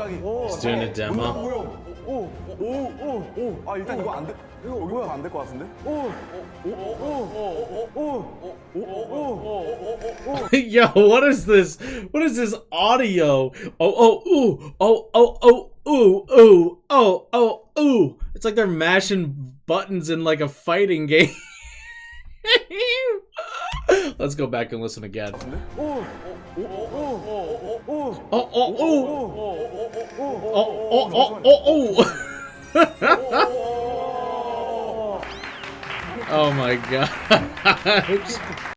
He's doing a demo. 오. 아 일단 이거 안 돼. 이거 뭐야? 안 될 것 같은데? Yo, what is this? What is this audio? Ooh. It's like they're mashing buttons in like a fighting game. Let's go back and listen again. Oh my god.